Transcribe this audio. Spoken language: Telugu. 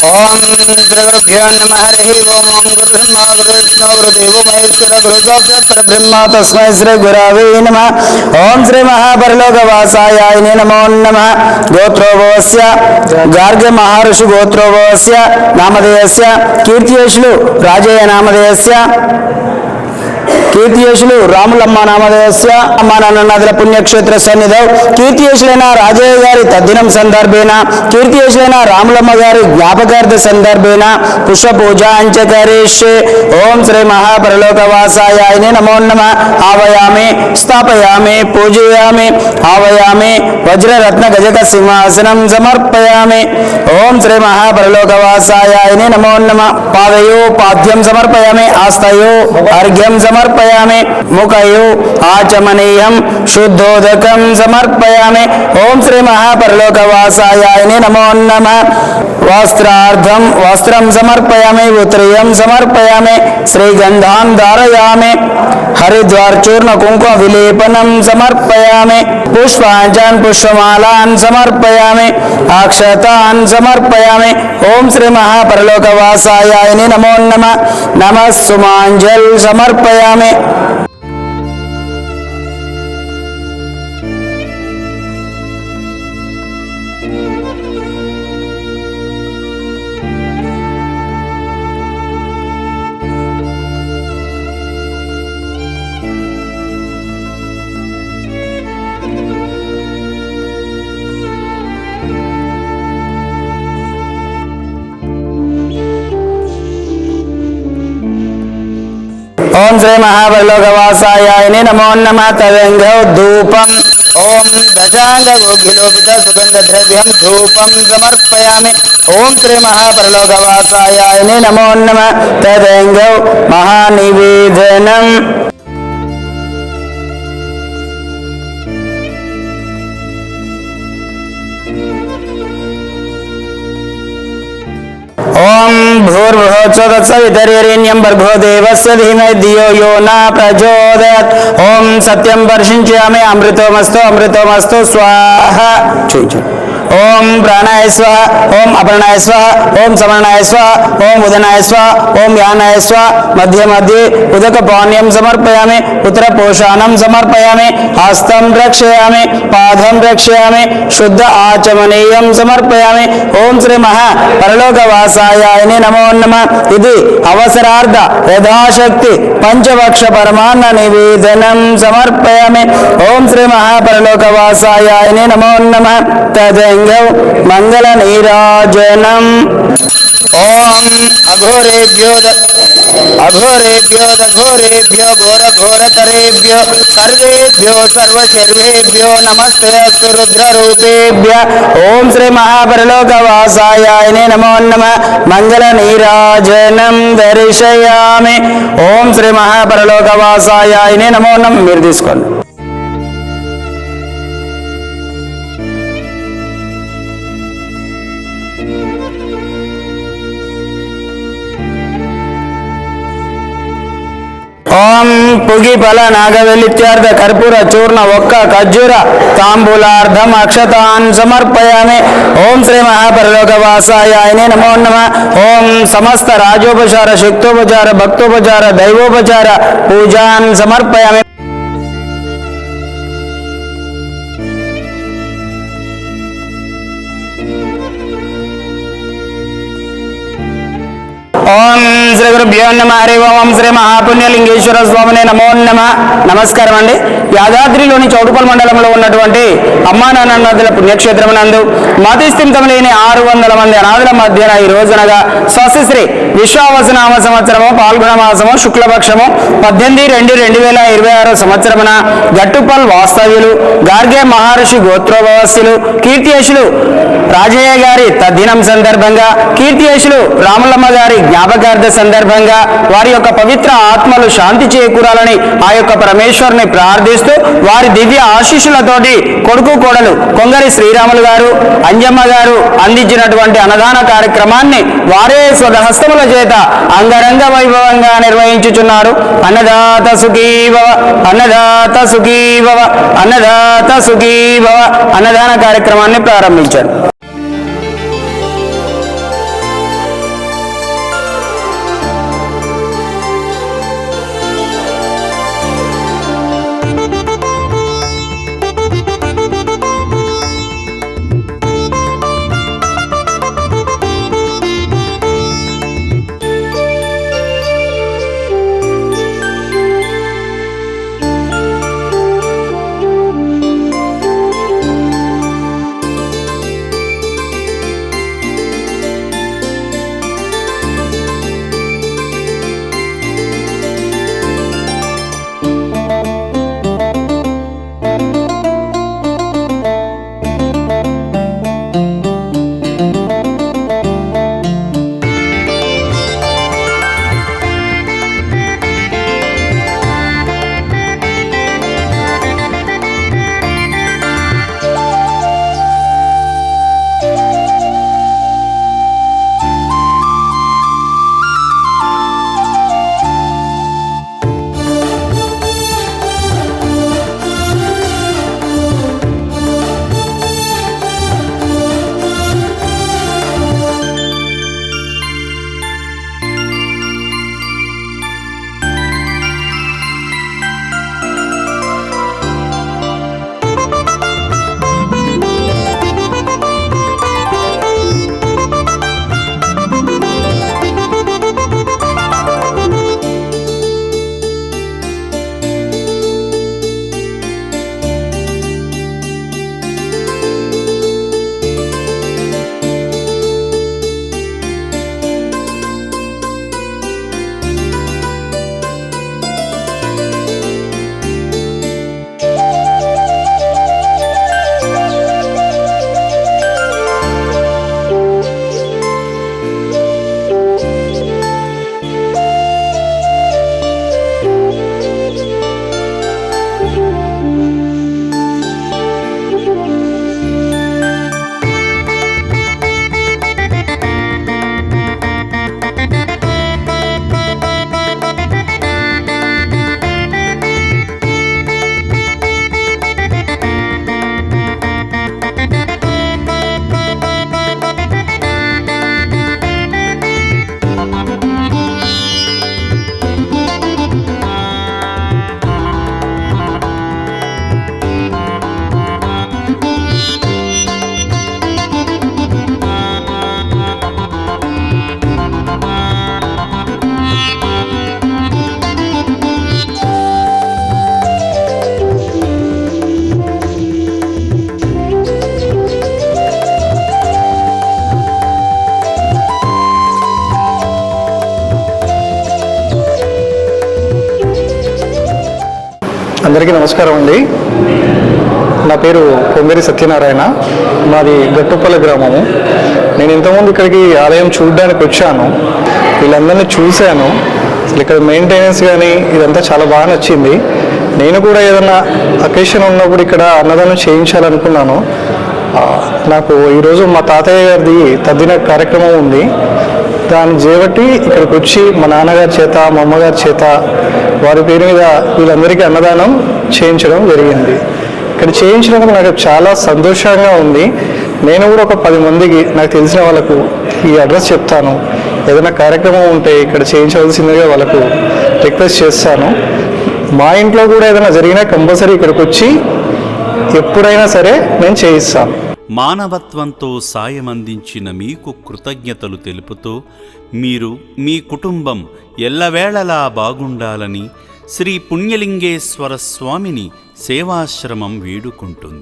ఓం శ్రీగురుభ్యో నమః హరి ఓం గురుబ్రహ్మ గురువిష్ణు గురుదేవో మహేశ్వర గురు సాక్షాత్ పరబ్రహ్మ తస్మై శ్రీ గురవే నమః. ఓం శ్రీ మహాపరలోకవాసాయాయ నమో నమః. గోత్రోభవస్య గార్గ్య మహర్షి గోత్రోభవస్య నామధేయస్య కీర్తియేషులు రాజయ్య నామధేయస్య కీర్తియేషులు రాములమ్మ నామధేయస్య అమ్మా నాన్ననాథుల పుణ్యక్షేత్ర సన్నిధౌ కీర్తియేషులైన రాజయ్య గారి తద్దినం సందర్భేన కీర్తియేషులైన రాములమ్మ గారి జ్ఞాపకార్థ సందర్భేన పుష్ప పూజ అంచకరిష్యే. ఓం శ్రీ మహాపరలోకవాసాయాయ నమో నమః. ఆవయామి స్థాపయామి పూజయామి ఆవయామి వజ్రరత్న గజక సింహాసనం సమర్పయామి. ఓం శ్రీ మహాపరలోకవాసాయాయ నమో నమః. పాదయో పాద్యం సమర్పయామి ఆస్తయో అర్ఘ్యం సమర్పయామి ముఖయో ఆచమనీయం శుద్ధోదకం సమర్పయామి. ఓం శ్రీ మహాపరలోకవాసాయాయ నమో నమః. వస్త్రార్థం వస్త్రం సమర్పయామి ఉత్రియం సమర్పయామి శ్రీగంధాన్ ధారయామి హరిద్వార్చూర్ణ కుంకుమ విలేపనం సమర్పయామి పుష్పాంచాన్ పుష్పమాలాన్ సమర్పయామి అక్షతాన్ సమర్పయామి. ఓం శ్రీ మహాపరలోకవాసాయాయ నమో నమః. నమః సుమాంజల్ సమర్పయామి. ఓం శ్రీ మహాపరలోకవాసాయాయ నమో నమః. తదంగౌ ధూపం ఓం ధ్వజాంగోభిలోపిత సుగంధ ద్రవ్యం ధూపం సమర్పయామి. ఓం శ్రీ మహాపరలోకవాసాయాయ నమో నమః. తదంగౌ మహానివేదనం ఓం భూర్భువస్సువత్సవితుర్వరేణ్యం భర్గో దేవస్య ధీమహి ధియో యో న ప్రచోదయాత్. ఓం సత్యం వర్షించామి అమృతోమస్తు అమృతోమస్తు స్వాహ. ఓం ప్రాణాయ స్వాహ ఓం అపర్ణాయ స్వాహ ఓం సమర్ణాయ స్వాహ ఓం ఉదనాయ స్వాహ ఓం యానాయ స్వాహ. మధ్య మధ్య ఉదక పానీయం సమర్పయామి ఉత్తరపోషాణం సమర్పయామి హస్తం రక్షయామి పాదం రక్షయామి శుద్ధ ఆచమనీయం సమర్పయామి. ఓం శ్రీ మహాపరలోకవాసాయాయ నమో నమః. ఇది అవసరార్థ యథాశక్తి పంచభక్ష పరమాన్న నివేదనం సమర్పయామి. ఓం శ్రీ మహాపరలోకవాసాయాయ నమో నమః. తదంగౌ మంగళ నీరాజనం. ఓం అఘోరేభ్యో అఘోరేభ్యో ఘోరఘోరతరేభ్యో సర్వేభ్యో సర్వశర్వేభ్యో నమస్తే అస్తు రుద్రరూపేభ్య. ఓం శ్రీ మహాపరలోకవాసాయాయ నమో నమః. మంగళ నీరాజనం దర్శయామి. ఓం శ్రీ మహాపరలోకవాసాయాయ నమో నమః. మీరు తీసుకోండి. ఓం పుగిఫల నాగవెలిత్యార్థ కర్పూర చూర్ణ ఒక్క ఖర్జూర తాంబూలార్థం అక్షతాన్ సమర్పయామి. ఓం శ్రీ మహాపరలోకవాసాయాయ నమో నమః. ఓం సమస్త రాజోపచార శక్తోపచార భక్తోపచార దైవోపచార పూజాన్ సమర్పయామి. ఓం శ్రీ గురుభ్యో నమః హరి ఓం శ్రీ మహాపుణ్యలింగేశ్వర స్వామిని నమో నమః. నమస్కారం అండి. యాదాద్రిలోని చౌటుపల్ మండలంలో ఉన్నటువంటి అమ్మా నాన్ననాథుల పుణ్యక్షేత్రమునందు మతిస్థిమితం లేని 600 మంది అనాథుల మధ్యన ఈ రోజునగా స్వస్తిశ్రీ విశ్వావసనామ సంవత్సరము పాల్గొన మాసము శుక్లపక్షము 18/2/2026 సంవత్సరమున గట్టుపల్ వాస్తవ్యులు గార్గే మహర్షి గోత్రోభవస్యులు కీర్తియేషులు రాజయ్య గారి తద్దినం సందర్భంగా కీర్తియేషులు రాములమ్మ గారి జ్ఞాపకార్థ సందర్భంగా వారి యొక్క పవిత్ర ఆత్మలు శాంతి చేకూరాలని ఆ యొక్క పరమేశ్వరుని ప్రార్థిస్తూ వారి దివ్య ఆశీస్సులతోటి కొడుకు కోడలు కొంగరి శ్రీరాములు గారు అంజమ్మ గారు అందించినటువంటి అన్నదాన కార్యక్రమాన్ని వారే స్వహస్తముల చేత అంగరంగ వైభవంగా నిర్వహించుచున్నారు. అన్నదాత సుఖీభవ అన్నదాత సుఖీభవ అన్నదాత సుఖీభవ అన్నదాన కార్యక్రమాన్ని ప్రారంభించారు. అందరికీ నమస్కారం అండి. నా పేరు పొంగేరి సత్యనారాయణ, మాది గట్టుపల్లి గ్రామము. నేను ఇంతకుముందు ఇక్కడికి ఆలయం చూడడానికి వచ్చాను, వీళ్ళందరినీ చూశాను. అసలు ఇక్కడ మెయింటెనెన్స్ కానీ ఇదంతా చాలా బాగా నచ్చింది. నేను కూడా ఏదైనా అకేషన్ ఉన్నప్పుడు ఇక్కడ అన్నదానం చేయించాలనుకున్నాను. నాకు ఈరోజు మా తాతయ్య గారిది తద్దిన కార్యక్రమం ఉంది. దాన్ని చేపట్టి ఇక్కడికి వచ్చి మా నాన్నగారి చేత, మా అమ్మగారి చేత, వారి పేరు మీద వీళ్ళందరికీ అన్నదానం చేయించడం జరిగింది. ఇక్కడ చేయించినందుకు నాకు చాలా సంతోషంగా ఉంది. నేను కూడా ఒక 10 మందికి నాకు తెలిసిన వాళ్ళకు ఈ అడ్రస్ చెప్తాను. ఏదైనా కార్యక్రమం ఉంటే ఇక్కడ చేయించవలసిందిగా వాళ్ళకు రిక్వెస్ట్ చేస్తాను. మా ఇంట్లో కూడా ఏదైనా జరిగినా కంపల్సరీ ఇక్కడికి వచ్చి ఎప్పుడైనా సరే నేను చేయిస్తాను. మానవత్వంతో సాయమందించిన మీకు కృతజ్ఞతలు తెలుపుతూ మీరు మీ కుటుంబం ఎల్లవేళలా బాగుండాలని శ్రీ పుణ్యలింగేశ్వర స్వామిని సేవాశ్రమం వేడుకుంటుంది.